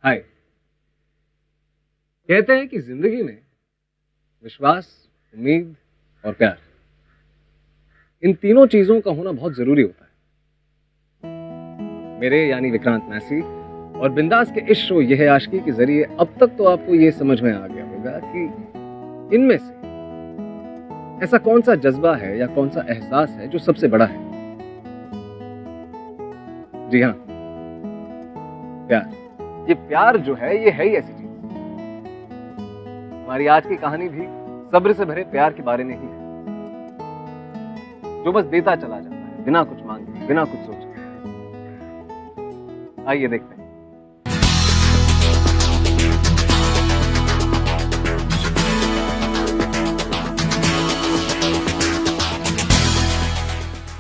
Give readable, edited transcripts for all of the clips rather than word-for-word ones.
हाय। कहते हैं कि जिंदगी में विश्वास, उम्मीद और प्यार, इन तीनों चीजों का होना बहुत जरूरी होता है। मेरे यानी विक्रांत मैसी और बिंदास के इस शो यह है आशिकी के जरिए अब तक तो आपको यह समझ में आ गया होगा कि इनमें से ऐसा कौन सा जज्बा है या कौन सा एहसास है जो सबसे बड़ा है। जी हाँ, प्यार। ये प्यार जो है ये है ही ऐसी चीज। हमारी आज की कहानी भी सब्र से भरे प्यार के बारे में ही है, जो बस देता चला जाता है बिना कुछ मांगे, बिना कुछ सोचे। आइए देखते हैं।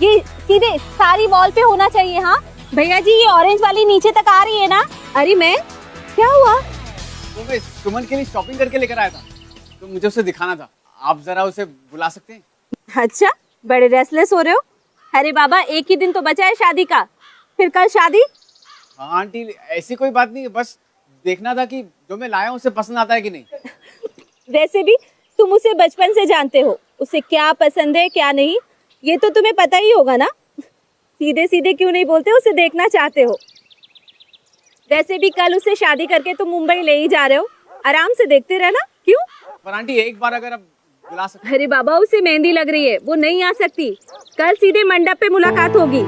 ये सीधे सारी वॉल पे होना चाहिए। हाँ भैया जी, ये ऑरेंज वाली नीचे तक आ रही है ना? अरे मैं क्या हुआ? तो मैं सुमन के लिए शॉपिंग करके लेकर आया था, तो मुझे उसे दिखाना था। आप जरा उसे बुला सकते हैं? अच्छा, बड़े रेस्टलेस हो रहे हो। अरे बाबा, एक ही दिन तो बचा है शादी का, फिर कल शादी। हाँ आंटी, ऐसी कोई बात नहीं है, बस देखना था कि जो मैं लाया हूँ उसे पसंद आता है कि नहीं। वैसे भी तुम उसे बचपन से जानते हो, उसे क्या पसंद है क्या नहीं, ये तो तुम्हें पता ही होगा ना। सीधे सीधे क्यों नहीं बोलते उसे देखना चाहते हो? वैसे भी कल उसे शादी करके तुम मुंबई ले ही जा रहे हो, आराम से देखते रहना। क्यों? पर आंटी एक बार अगर आप बुला सकते। अरे बाबा, उसे मेहंदी लग रही है, वो नहीं आ सकती। कल सीधे मंडप पे मुलाकात होगी।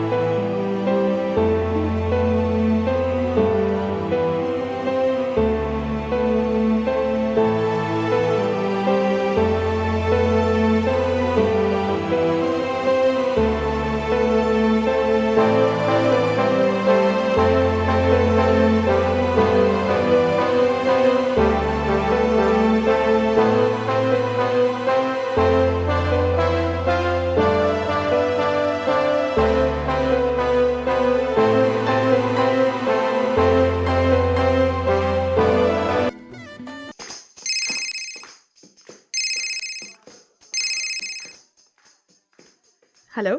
हेलो।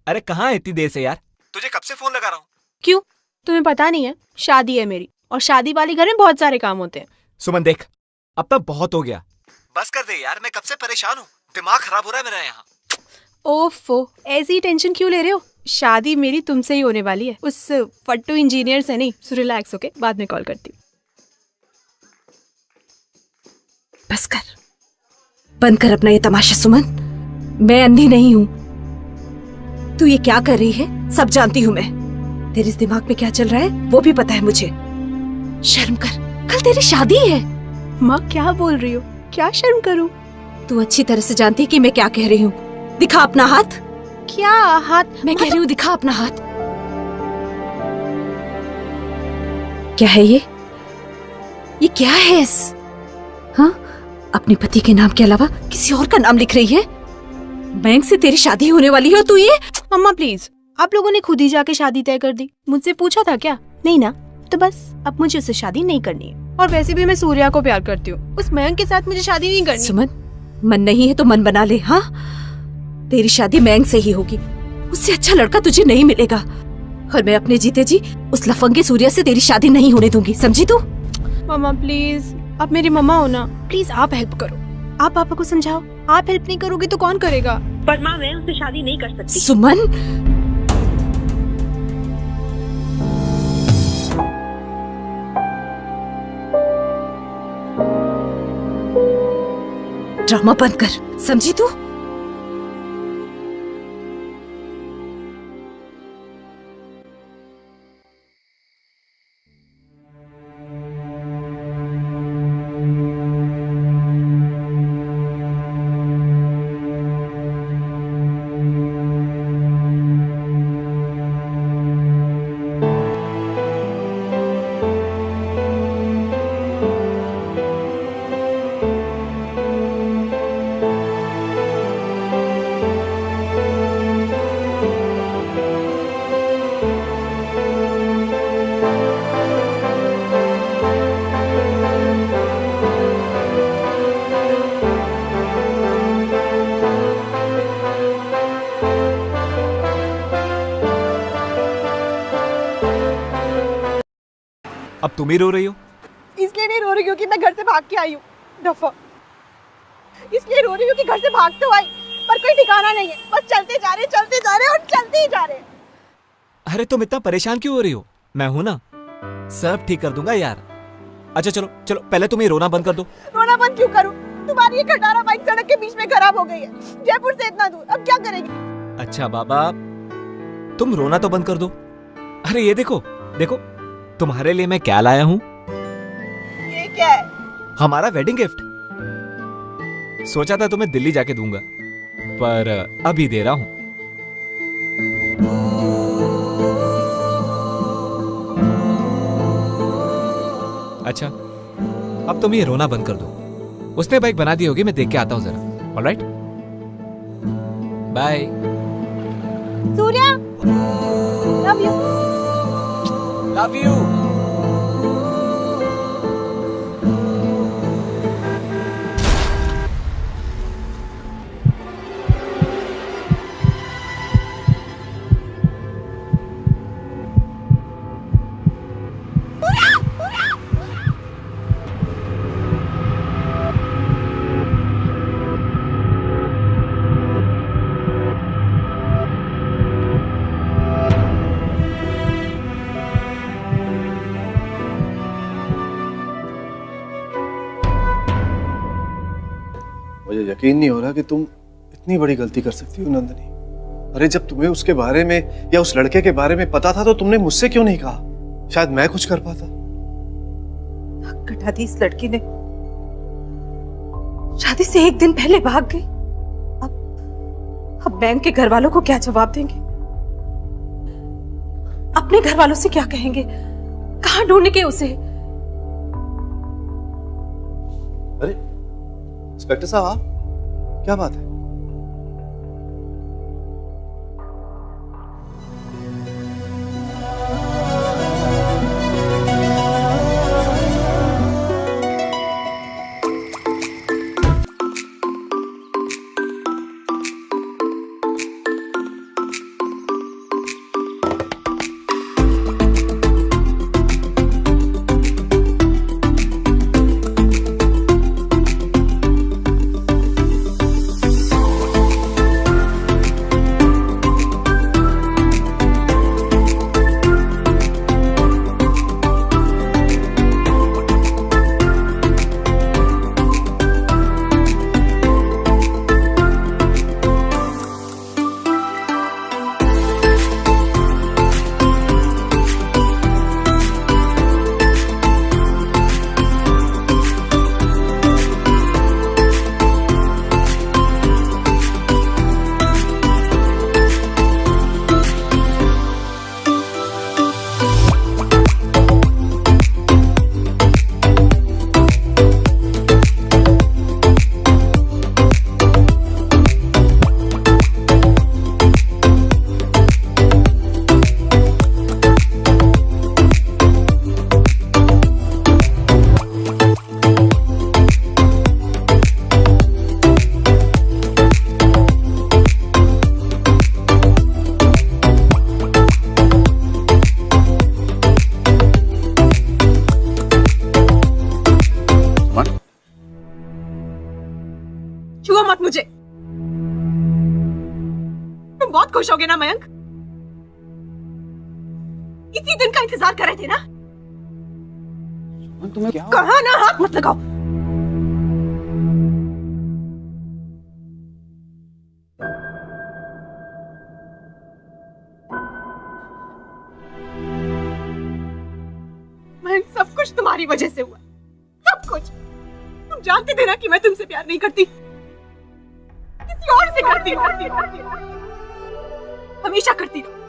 अरे कहाँ है इतनी देर से यार? तुझे कब से फोन लगा रहा हूँ। क्यों, तुम्हें पता नहीं है? शादी है मेरी, और शादी वाले घर में बहुत सारे काम होते हैं। सुमन देख, अब तक बहुत हो गया, बस कर दे यार। मैं कब से परेशान हूँ, दिमाग खराब हो रहा है मेरा यहाँ। ओफो, ऐसी टेंशन क्यों ले रहे हो? शादी मेरी तुमसे ही होने वाली है, उस फट्टू इंजीनियर से नहीं। So relax, okay? बाद में कॉल करती हूँ। बस कर, बंद कर अपना ये तमाशा सुमन। मैं अंधी नहीं हूँ। तू ये क्या कर रही है सब जानती हूँ मैं। तेरे इस दिमाग में क्या चल रहा है वो भी पता है मुझे। शर्म कर, कल तेरी शादी है। माँ क्या बोल रही हो? क्या शर्म करूँ? तू अच्छी तरह से जानती है कि मैं क्या कह रही हूँ। दिखा अपना हाथ। क्या हाथ? मैं कह रही हूँ दिखा अपना हाथ। क्या है ये क्या है इस? हाँ, अपने पति के नाम के अलावा किसी और का नाम लिख रही है। बैंक से तेरी शादी होने वाली है तू ये। मम्मा प्लीज, आप लोगों ने खुद ही जाके शादी तय कर दी। मुझसे पूछा था क्या? नहीं ना? तो बस अब मुझे उससे शादी नहीं करनी है। और वैसे भी मैं सूर्या को प्यार करती हूँ, उस मयंक के साथ मुझे शादी नहीं करनी। सुमन, मन नहीं है तो मन बना ले। हाँ, तेरी शादी मयंक से ही होगी। उससे अच्छा लड़का तुझे नहीं मिलेगा। और मैं अपने जीते जी उस लफंगे सूर्या से तेरी शादी नहीं होने दूंगी, समझी तू? मम्मा प्लीज, आप मेरी मम्मा हो ना, प्लीज आप हेल्प करो। आप पापा को समझाओ। आप हेल्प नहीं करोगे तो कौन करेगा? पर माँ, मैं उससे शादी नहीं कर सकती। सुमन, ड्रामा बंद कर, समझी तू? अब तुम ही रो रही हो? इसलिए नहीं रो रही हूँ कि मैं घर से भाग के आई हूँ दफा, इसलिए रो रही हूँ कि घर से भाग तो आई पर कोई ठिकाना नहीं है, बस चलते जा रहे और चलते ही जा रहे। अरे तुम इतना परेशान क्यों हो रही हो? मैं हूं ना, सब ठीक कर दूंगा यार। अच्छा चलो चलो, पहले तुम ये रोना बंद कर दो। रोना बंद क्यों करूँ? तुम्हारी ये खटारा बाइक सड़क के बीच में खराब हो गई है, जयपुर से इतना दूर, अब क्या करेगी? अच्छा बाबा, तुम रोना तो बंद कर दो। अरे ये देखो देखो, तुम्हारे लिए मैं क्या लाया हूँ। ये क्या है? हमारा वेडिंग गिफ्ट। सोचा था तुम्हें दिल्ली जाके दूंगा, पर अभी दे रहा हूं। अच्छा, अब तुम ये रोना बंद कर दो। उसने बाइक बना दी होगी, मैं देख के आता हूं जरा। Alright, bye. Surya, love you. Love you. मुझे यकीन नहीं हो रहा कि तुम इतनी बड़ी गलती कर सकती हो नंदिनी। अरे जब तुम्हें उसके बारे में या उस लड़के के बारे में पता था तो तुमने मुझसे क्यों नहीं कहा? शायद मैं कुछ कर पाता। कटा दी इस लड़की ने, शादी से एक दिन पहले भाग गई। अब बैंक के घर वालों को क्या जवाब देंगे? अपने घर वालों से क्या कहेंगे? कहां ढूंढेंगे उसे? अरे इंस्पेक्टर साहब, क्या बात है? छुओ मत मुझे। तुम बहुत खुश होगे ना मयंक? इसी दिन का इंतजार कर रहे थे ना? तुम्हें क्या कहा ना हाथ मत लगाओ। मयंक, सब कुछ तुम्हारी वजह से हुआ, सब कुछ। तुम जानते थे ना कि मैं तुमसे प्यार नहीं करती, किसी और से करती हमेशा करती रहूं।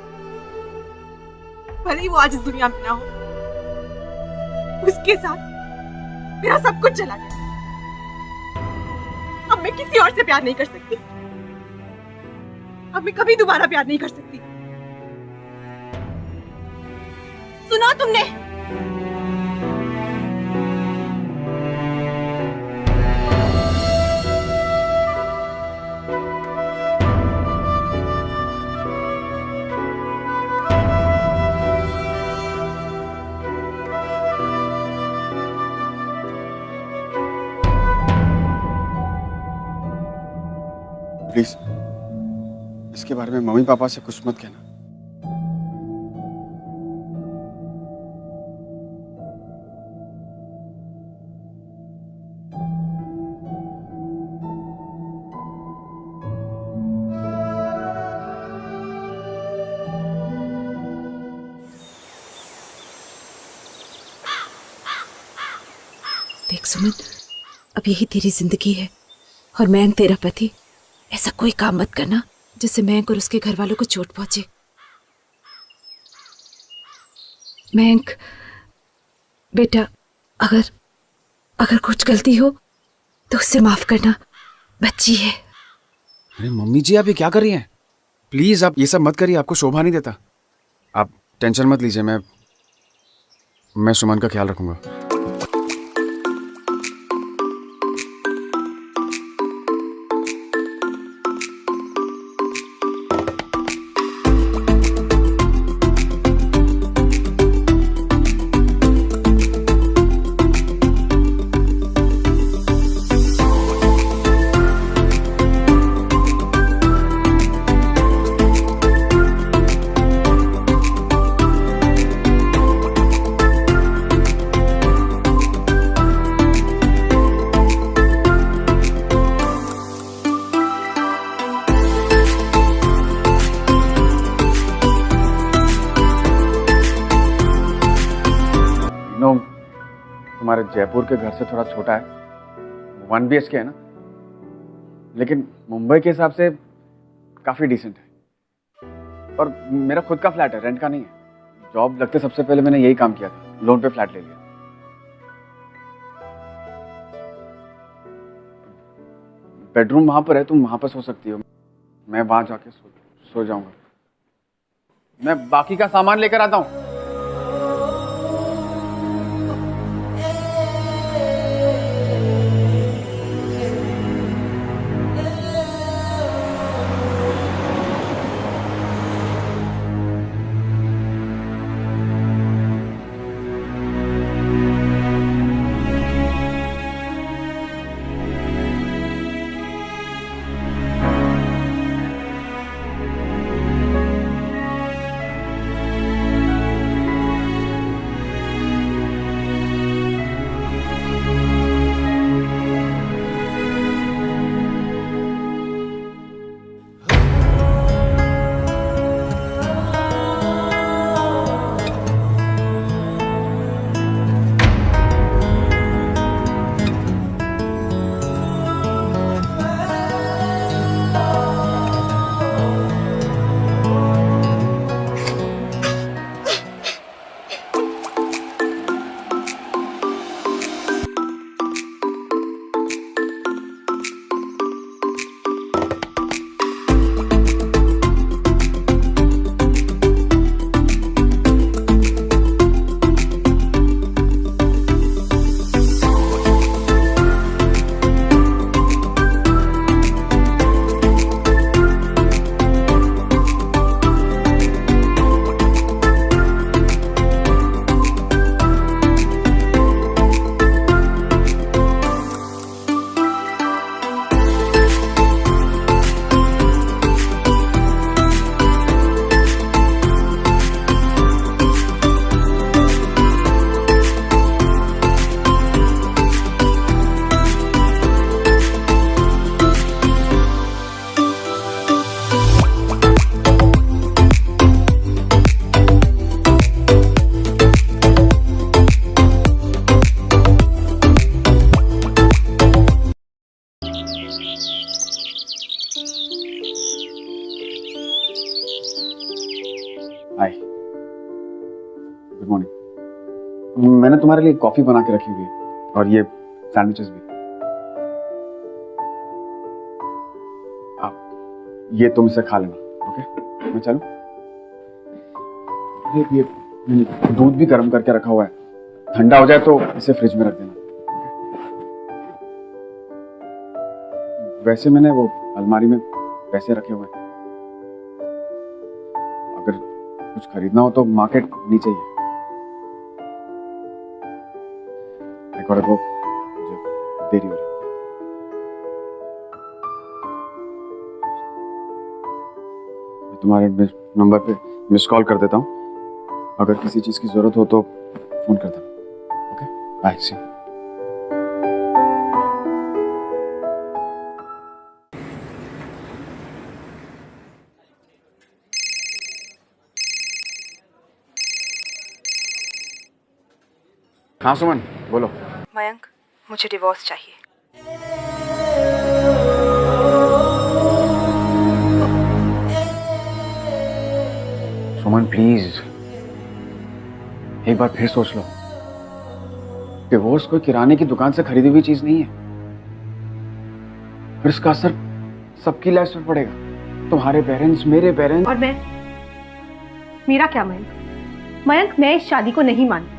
भले ही वो आज इस दुनिया में ना हो, उसके साथ मेरा सब कुछ चला गया। अब मैं किसी और से प्यार नहीं कर सकती, अब मैं कभी दोबारा प्यार नहीं कर सकती। सुना तुमने? प्लीज इसके बारे में मम्मी पापा से कुछ मत कहना। देख सुमन, अब यही तेरी जिंदगी है और मयंक तेरा पति। ऐसा कोई काम मत करना जिससे मयंक और उसके घर वालों को चोट पहुंचे। मयंक बेटा, अगर अगर कुछ गलती हो तो उससे माफ करना, बच्ची है। अरे मम्मी जी, आप ये क्या कर रही हैं? प्लीज आप ये सब मत करिए, आपको शोभा नहीं देता। आप टेंशन मत लीजिए, मैं सुमन का ख्याल रखूंगा। तुम्हारे जयपुर के घर से थोड़ा छोटा है, 1 BHK है ना, लेकिन मुंबई के हिसाब से काफी डिसेंट है। और मेरा खुद का फ्लैट है, रेंट का नहीं है। जॉब लगते सबसे पहले मैंने यही काम किया था, लोन पे फ्लैट ले लिया। बेडरूम वहां पर है, तुम वहां पर सो सकती हो, मैं वहां जाके सो जाऊंगा। मैं बाकी का सामान लेकर आता हूँ। हाय, गुड मॉर्निंग। मैंने तुम्हारे लिए कॉफी बना के रखी हुई है और ये सैंडविचेस भी। आप ये तुम इसे खा लेना, ओके? मैं चलूं? ये दूध भी गर्म करके रखा हुआ है, ठंडा हो जाए तो इसे फ्रिज में रख देना। वैसे मैंने वो अलमारी में पैसे रखे हुए हैं, अगर कुछ खरीदना हो तो मार्केट नीचे ही है। I gotta go, मुझे देरी हो रही है। तुम्हारे नंबर पे मिस कॉल कर देता हूँ, अगर किसी चीज़ की ज़रूरत हो तो फ़ोन कर देना। ओके, बाय, सी। हाँ सुमन, बोलो। मयंक, मुझे डिवोर्स चाहिए। सुमन प्लीज, एक बार फिर सोच लो। डिवोर्स कोई किराने की दुकान से खरीदी हुई चीज नहीं है, और इसका असर सबकी लाइफ पर पड़ेगा, तुम्हारे पेरेंट्स, मेरे पेरेंट्स। और मैं, मेरा क्या मयंक? मयंक, मैं इस शादी को नहीं मानती।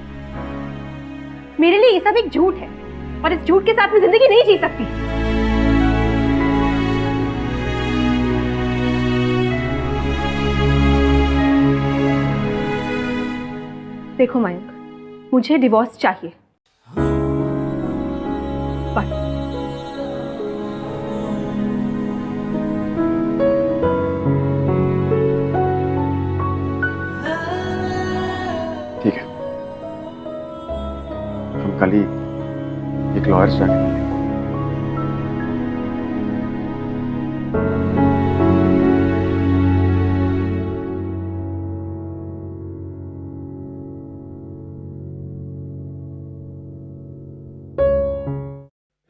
मेरे लिए ये सब एक झूठ है, और इस झूठ के साथ मैं जिंदगी नहीं जी सकती। देखो मयंक, मुझे डिवोर्स चाहिए, बस। ठीक है, हम कल ही एक लॉयर से जाके मिलेंगे।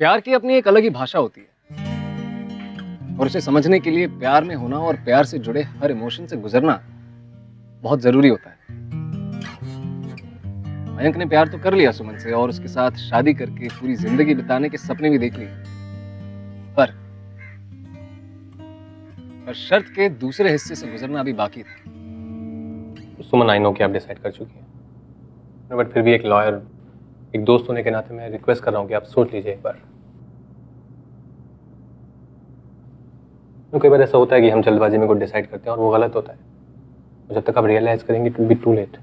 प्यार की अपनी एक अलग ही भाषा होती है, और उसे समझने के लिए प्यार में होना और प्यार से जुड़े हर इमोशन से गुजरना बहुत जरूरी होता है। मयंक ने प्यार तो कर लिया सुमन से, और उसके साथ शादी करके पूरी जिंदगी बिताने के सपने भी देख लिए, पर शर्त के दूसरे हिस्से से गुजरना अभी बाकी था। सुमन, आई नो कि आप डिसाइड कर चुकी हैं, बट फिर भी एक लॉयर, एक दोस्त होने के नाते मैं रिक्वेस्ट कर रहा हूँ कि आप सोच लीजिए एक बार। कई बार ऐसा होता है कि हम जल्दबाजी में कुछ डिसाइड करते हैं और वो गलत होता है, और जब तक आप रियलाइज करेंगे it will be too late.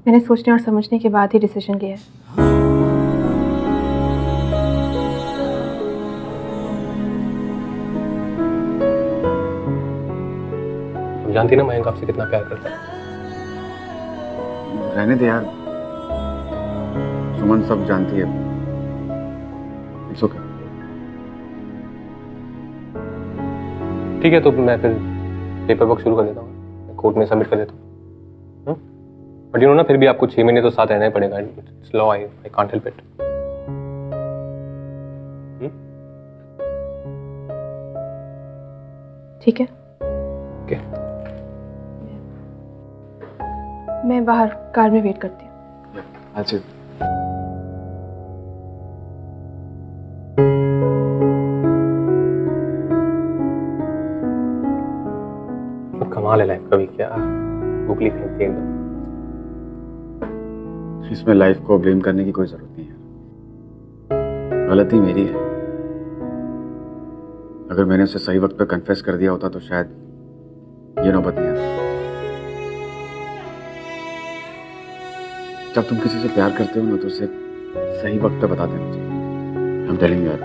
मैंने सोचने और समझने के बाद ही डिसीजन लिया है। तुम जानती ना मयंक आपसे कितना प्यार करता है। रहने दे यार, सुमन सब जानती है। It's okay. ठीक है, तो मैं फिर पेपर वर्क शुरू कर देता हूँ, कोर्ट में सबमिट कर देता हूँ। बट यू नो ना, फिर भी आपको 6 महीने तो साथ रहना ही पड़ेगा। It's law, I can't help it. ठीक है, ओके। मैं बाहर कार में वेट करती हूँ। अच्छा, कमाल है लाइफ का भी, क्या बुकली फेंकती है एकदम। इसमें लाइफ को ब्लेम करने की कोई जरूरत नहीं है, गलती मेरी है। अगर मैंने उसे सही वक्त पे कन्फेस कर दिया होता तो शायद ये नौबत नहीं आती। जब तुम किसी से प्यार करते हो ना तो उसे सही वक्त पे बता देना चाहिए। I'm telling you,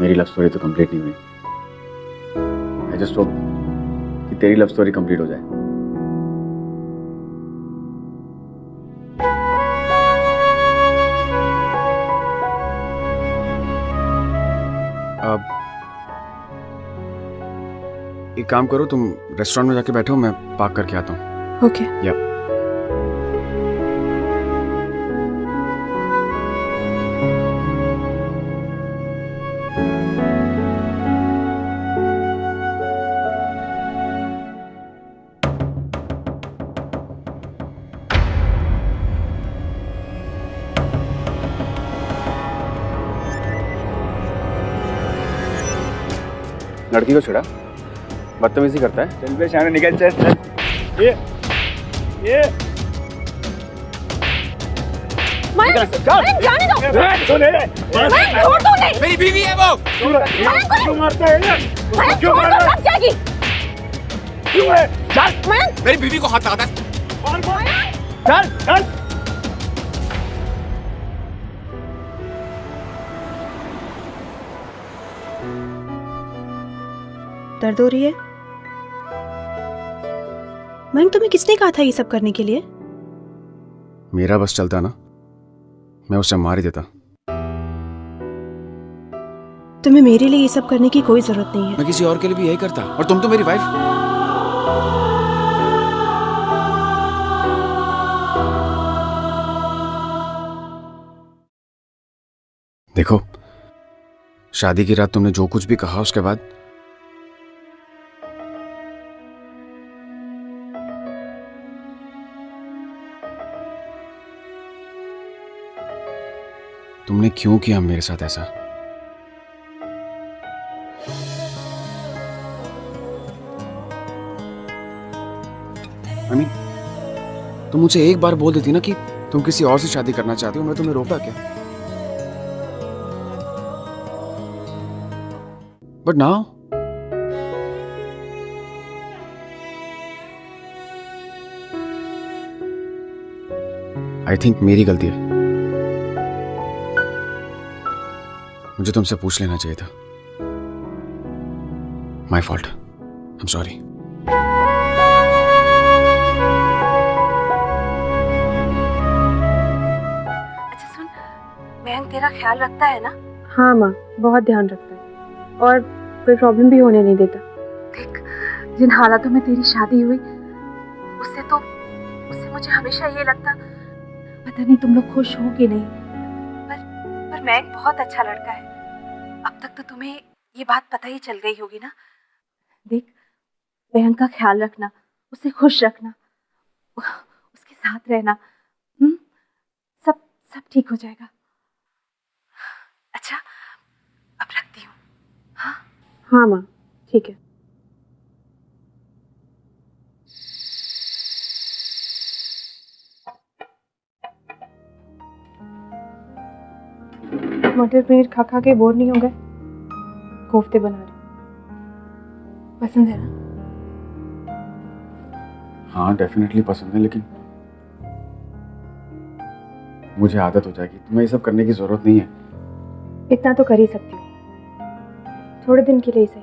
मेरी लव स्टोरी तो कंप्लीट नहीं हुई। I just hope कि तेरी लव स्टोरी कंप्लीट हो जाए। अब एक काम करो, तुम रेस्टोरेंट में जाके बैठो, मैं पार्क करके आता हूँ। ओके। या लड़की को छेड़ा, बदतमीजी करता है। चल बे शाने, निकल चल चल। ये मयंक, जाने दो। सुन, मयंक, छोड़ दो उन्हें। मेरी बीवी है वो। क्यों मारता है? मयंक, क्यों छोड़ मार दो, रहा लग जाएगी। क्यों है? चल मयंक, मेरी बीवी को हाथ लगाता है। चल चल। दर्द हो रही है? मयंक, तुम्हें किसने कहा था ये सब करने के लिए? मेरा बस चलता ना, मैं उसे मार ही देता। तुम्हें मेरे लिए ये सब करने की कोई जरूरत नहीं है। मैं किसी और के लिए भी यही करता, और तुम तो मेरी वाइफ। देखो, शादी की रात तुमने जो कुछ भी कहा उसके बाद तुमने क्यों किया मेरे साथ ऐसा? तुम मुझे एक बार बोल देती ना कि तुम किसी और से शादी करना चाहती हो, मैं तुम्हें रोका क्या? बट नाउ आई थिंक मेरी गलती है। मुझे तुमसे पूछ लेना चाहिए था। My fault, I am sorry. तेरा ख्याल रखता है ना? हाँ माँ, बहुत ध्यान रखता है और कोई प्रॉब्लम भी होने नहीं देता। देख, जिन हालातों में तेरी शादी हुई उससे मुझे हमेशा ये लगता, पता नहीं तुम लोग खुश हो कि नहीं, पर मयंक बहुत अच्छा लड़का है। अब तक तो तुम्हें ये बात पता ही चल गई होगी ना। देख, मयंक का ख्याल रखना, उसे खुश रखना, उसके साथ रहना, सब ठीक हो जाएगा। अच्छा, अब रखती हूँ। हाँ माँ, ठीक है। मटर पनीर खा खा के बोर नहीं हो गए? कोफ्ते बना रहे, पसंद है ना? हाँ, डेफिनेटली पसंद है, लेकिन मुझे आदत हो जाएगी। तुम्हें ये सब करने की जरूरत नहीं है। इतना तो कर ही सकती हूँ, थोड़े दिन के लिए सही।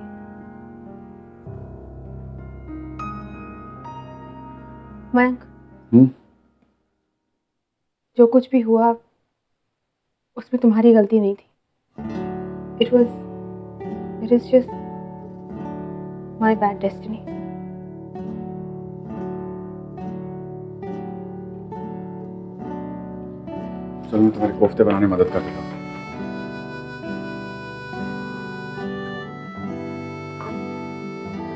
मयंक, जो कुछ भी हुआ उसमें तुम्हारी गलती नहीं थी। It is just my bad destiny. चलो मैं तुम्हारे कोफ्ते बनाने में मदद कर देता हूँ।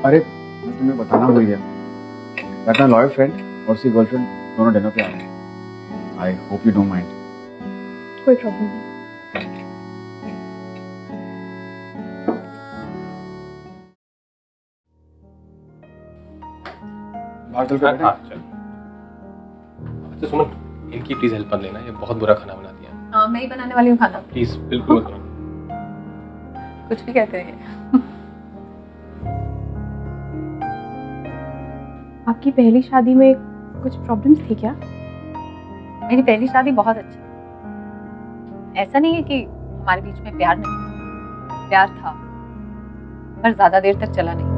अरे, मैं तुम्हें बताना भूल गया, मैं अपना लॉयर फ्रेंड और उसकी गर्लफ्रेंड दोनों डिनर पे आ रहे हैं। I hope you don't mind. कोई प्रॉब्लम नहीं। बाहर चल कर। हाँ, चल। अच्छा सुमन, इनकी प्लीज हेल्प मत लेना, ये बहुत बुरा खाना बनाती है। हाँ, मैं ही बनाने वाली हूँ खाना। प्लीज बिल्कुल मत बनाना। कुछ भी कहते हैं। आपकी पहली शादी में कुछ प्रॉब्लम्स थी क्या? मेरी पहली शादी बहुत अच्छी थी। ऐसा नहीं है कि हमारे बीच में प्यार नहीं था, प्यार था, पर ज्यादा देर तक चला नहीं।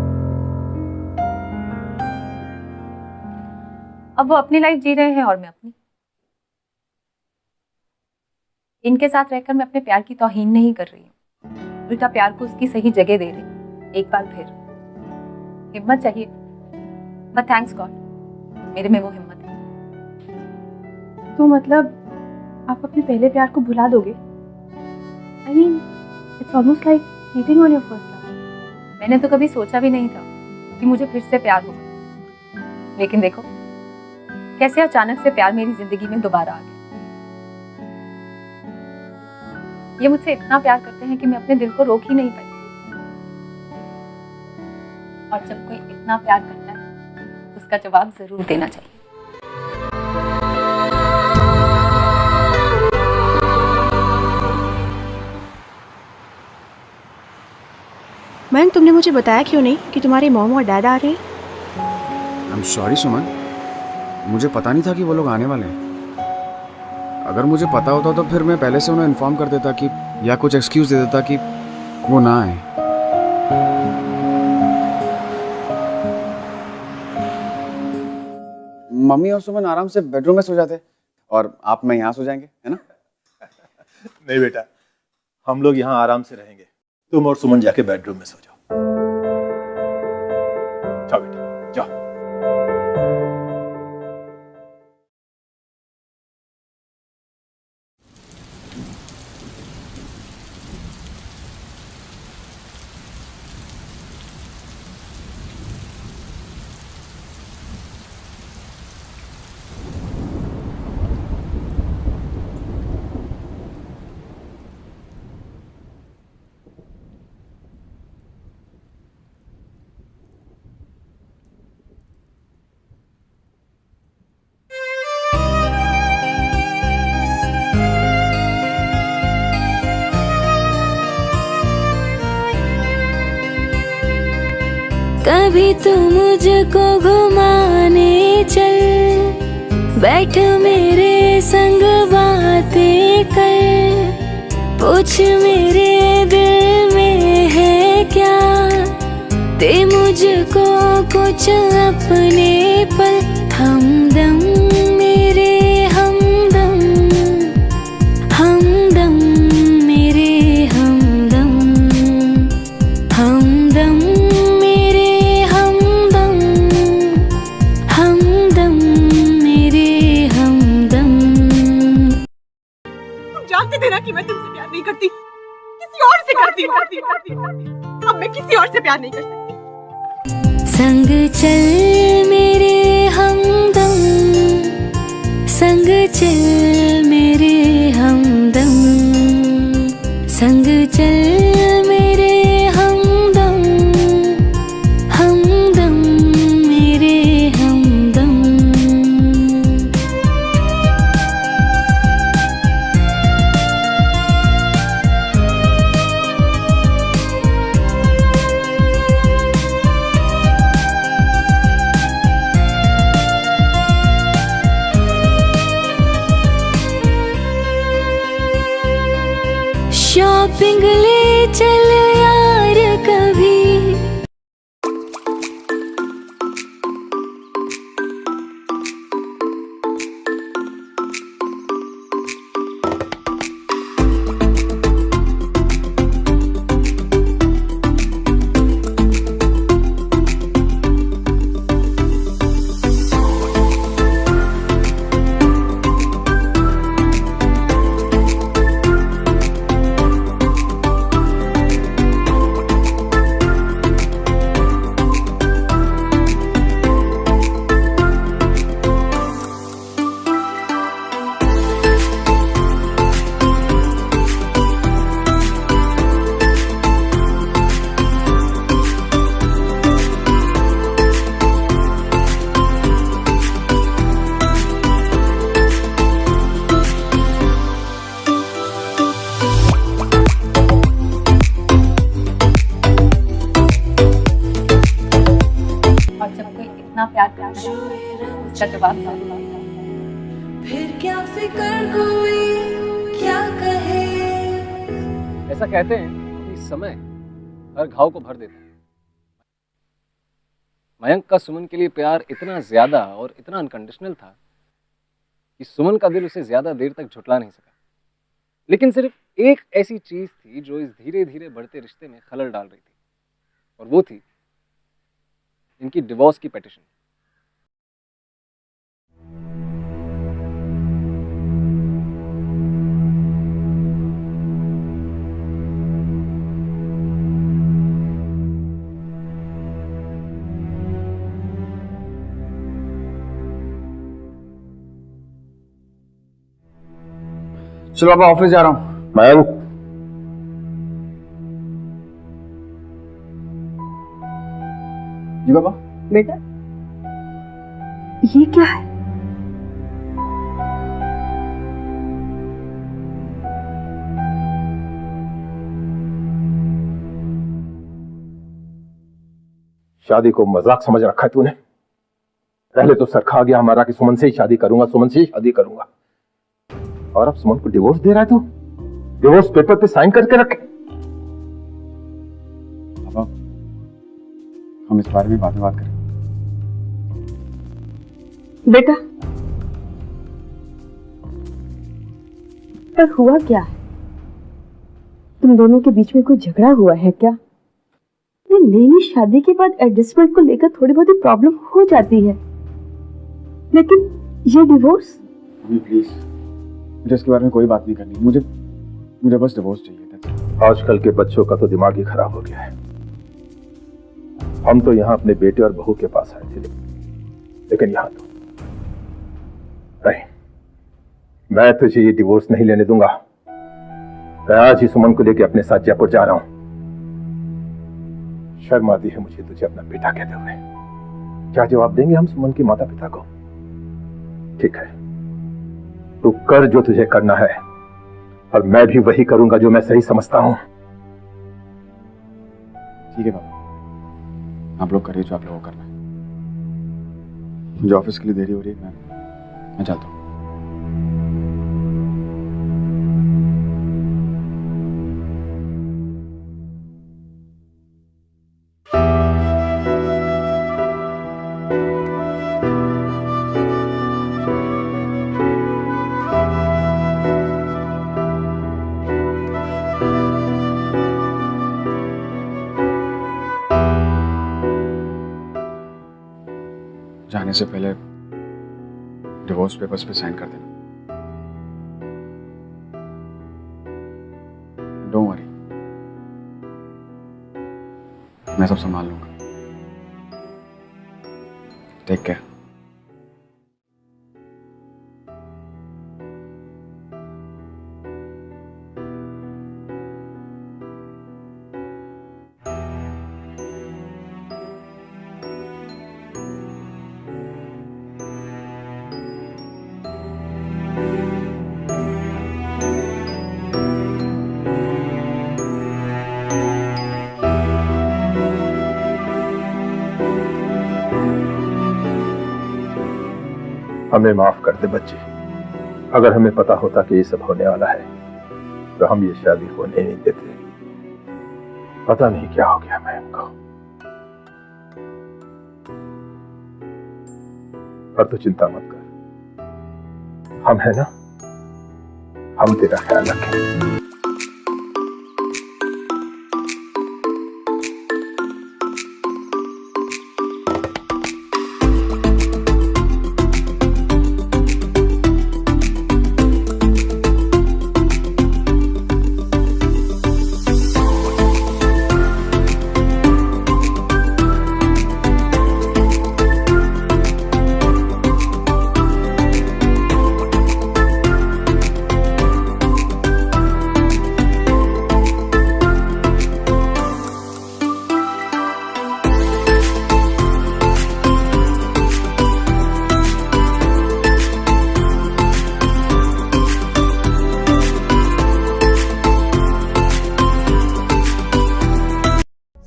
अब वो अपनी लाइफ जी रहे हैं और मैं अपनी। इनके साथ रहकर मैं अपने प्यार की तौहीन नहीं कर रही हूँ, उल्टा प्यार को उसकी सही जगह दे रही हूँ। एक बार फिर हिम्मत चाहिए, बट थैंक्स गॉड मेरे में वो हिम्मत है। तो मतलब आप अपने पहले प्यार को भुला दोगे? I mean, it's almost like cheating on your first love. मैंने तो कभी सोचा भी नहीं था कि मुझे फिर से प्यार होगा, लेकिन देखो कैसे अचानक से प्यार मेरी जिंदगी में दोबारा आ गया। ये मुझसे इतना प्यार करते हैं कि मैं अपने दिल को रोक ही नहीं पाई। और जब कोई इतना प्यार करता है तो उसका जवाब जरूर देना चाहिए। मैम, तुमने मुझे बताया क्यों नहीं कि तुम्हारे मॉम और डैड आ रहे हैं? आई एम सॉरी सुमन, मुझे पता नहीं था कि वो लोग आने वाले हैं। अगर मुझे पता होता तो फिर मैं पहले से उन्हें इन्फॉर्म कर देता कि या कुछ एक्सक्यूज दे देता कि वो ना आए। मम्मी और सुमन आराम से बेडरूम में सो जाते और आप मैं यहाँ सो जाएंगे, है ना? नहीं बेटा, हम लोग यहाँ आराम से रहेंगे, तुम और सुमन जाके बेडरूम में सो जाओ। जाओ बेटा जाओ। कभी तू मुझको घुमाने चल, बैठ मेरे संग बातें कर, पूछ मेरे दिल में है क्या, दे मुझको कुछ अपने पल, हमदम मेरे हमदम, हमदम मेरे हमदम, हमदम मेरे हमदम, हमदम मेरे हमदम। तुम जानते थे ना कि मैं तुमसे प्यार नहीं करती, किसी और से करती हूँ। अब मैं किसी और से प्यार नहीं कर सकती। संग चल मेरे हमदम, संग चल मेरे हमदम, संग चल मेरे हमदम, हमदम मेरे हमदम। शॉपिंग ले चल यार कभी, और जब कोई इतना प्यार करता है उसका जवाब फिर क्या फिक्र कोई क्या कहे। ऐसा कहते हैं कि समय हर घाव को भर देता है। मयंक का सुमन के लिए प्यार इतना ज्यादा और इतना अनकंडीशनल था कि सुमन का दिल उसे ज्यादा देर तक झुठला नहीं सका। लेकिन सिर्फ एक ऐसी चीज थी जो इस धीरे धीरे बढ़ते रिश्ते में खलल डाल रही थी, और वो थी इनकी डिवोर्स की पिटीशन। चलो पापा, ऑफिस जा रहा हूँ। मयंक, जी पापा। बेटा ये क्या है? शादी को मजाक समझ रखा है तूने। पहले तो सर खा गया हमारा कि सुमन से ही शादी करूंगा, सुमन से ही शादी करूंगा, और अब सुमन को डिवोर्स दे रहा है तू। डिवोर्स पेपर पे साइन करके रखे। पापा, हम इस बारे में बाद में बात करें। बेटा, पर हुआ क्या है? तुम दोनों के बीच में कोई झगड़ा हुआ है क्या? ये नई शादी के बाद एडजस्टमेंट को लेकर थोड़ी बहुत प्रॉब्लम हो जाती है, लेकिन ये डिवोर्स? मम्मी प्लीज, मुझे इसके बारे में कोई बात नहीं करनी। मुझे बस डिवोर्स चाहिए। आजकल के बच्चों का तो दिमाग ही खराब हो गया है। हम तो यहाँ अपने बेटे और बहू के पास आए थे, लेकिन यहाँ तो नहीं। मैं तुझे ये डिवोर्स नहीं लेने दूंगा। मैं आज ही सुमन को लेकर अपने साथ जयपुर जा रहा हूं। शर्म आती है मुझे तुझे अपना बेटा कहते हुए। क्या जवाब देंगे हम सुमन के माता पिता को? ठीक है, तू कर जो तुझे करना है, और मैं भी वही करूंगा जो मैं सही समझता हूं। ठीक है पापा, आप लोग करिए जो आप लोगों को करना है। मुझे ऑफिस के लिए देरी हो रही है, मैं चलता हूँ। जाने से पहले डिवोर्स पेपर्स पे साइन कर देना। डोंट वरी, मैं सब संभाल लूंगा। Take care. हमें माफ कर दे बच्चे। अगर हमें पता होता कि ये सब होने वाला है तो हम ये शादी होने नहीं देते। पता नहीं क्या हो गया मैं इनको। पर तू चिंता मत कर, हम है ना, हम तेरा ख्याल रखेंगे।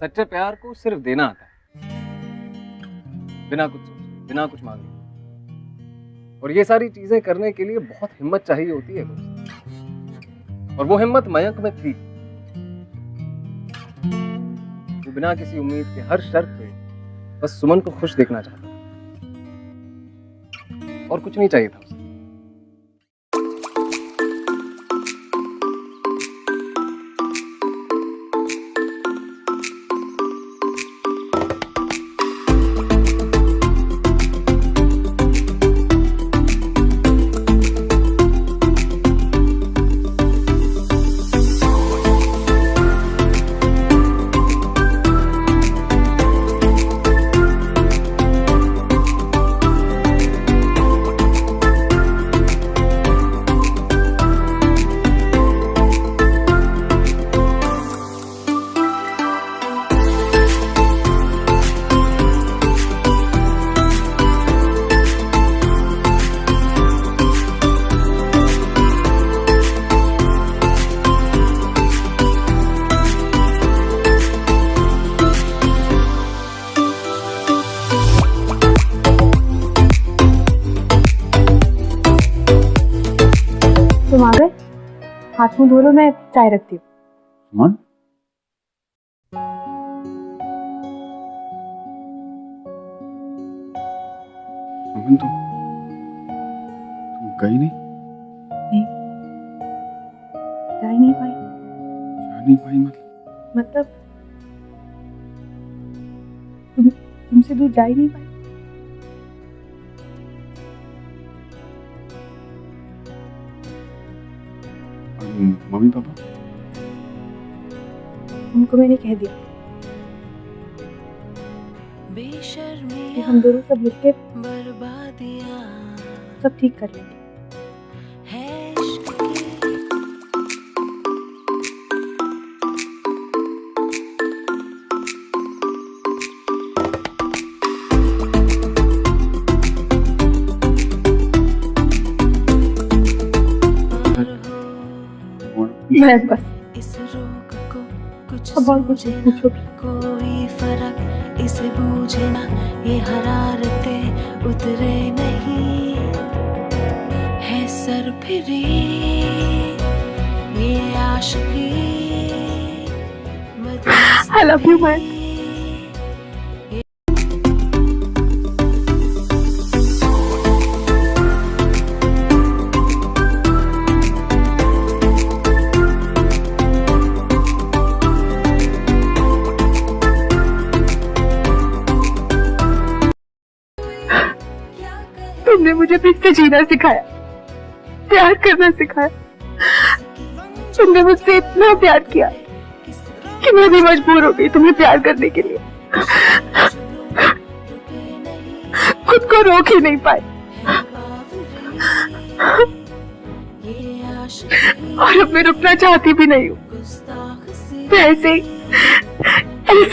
सच्चे प्यार को सिर्फ देना आता है, बिना कुछ सोचे, बिना कुछ मांगे। और ये सारी चीजें करने के लिए बहुत हिम्मत चाहिए होती है दोस्त। और वो हिम्मत मयंक में थी। वो बिना किसी उम्मीद के हर शर्त पे बस सुमन को खुश देखना चाहता था, और कुछ नहीं चाहिए था उसे। तुम आ गए? हाथ मुंह धो लो, मैं चाय रखती हूँ। मन तुम गई नहीं? नहीं, जा ही नहीं पाई। जा नहीं पाई मतलब तुमसे दूर जा ही नहीं पाई। Mummy papa? उनको मैंने कह दिया कि हम दोनों सब मिलके सब ठीक कर लेंगे। मैं बस अब और कुछ नहीं पूछोगी। कोई फर्क इसे बूझे ना, ये हरारतें उतरे नहीं है सर फिरी ये आशिकी। I love you, man. तुमने मुझे फिर से जीना सिखाया, प्यार करना सिखाया। तुमने मुझसे इतना प्यार किया कि मैं भी मजबूर हो गई तुम्हें प्यार करने के लिए। खुद को रोक ही नहीं पाई और अब मैं रुकना चाहती भी नहीं हूँ। मैं ऐसे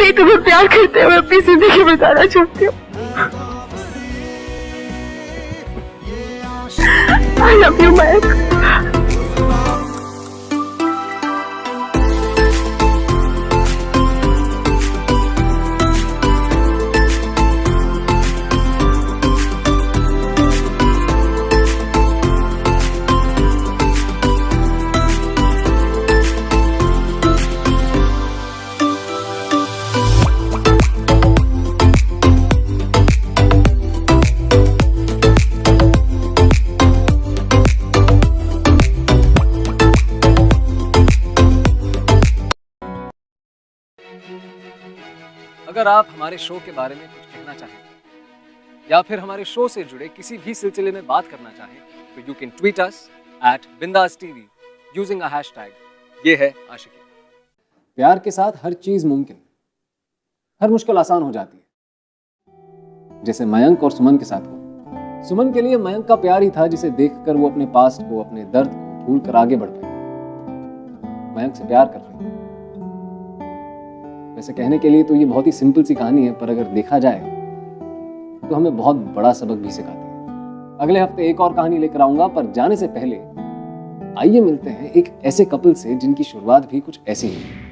ही तुम्हें प्यार करते हुए अपनी जिंदगी बिताना चाहती हूँ। I love you, Mike. अगर आप हमारे शो के बारे में कुछ कहना चाहें या फिर हमारे शो से जुड़े किसी भी सिलसिले में बात करना चाहें तो you can tweet us @bindaasTV using a hashtag ये है आशिकी। प्यार के साथ हर चीज मुमकिन, हर मुश्किल आसान हो जाती है, जैसे मयंक और सुमन के साथ हुआ। सुमन के लिए मयंक का प्यार ही था जिसे देखकर वो अपने पास्ट को, अपने दर्द को भूल कर आगे बढ़ पाई। मयंक से प्यार कर रही। वैसे कहने के लिए तो ये बहुत ही सिंपल सी कहानी है, पर अगर देखा जाए तो हमें बहुत बड़ा सबक भी सिखाती है। अगले हफ्ते एक और कहानी लेकर आऊंगा, पर जाने से पहले आइए मिलते हैं एक ऐसे कपल से जिनकी शुरुआत भी कुछ ऐसी ही है।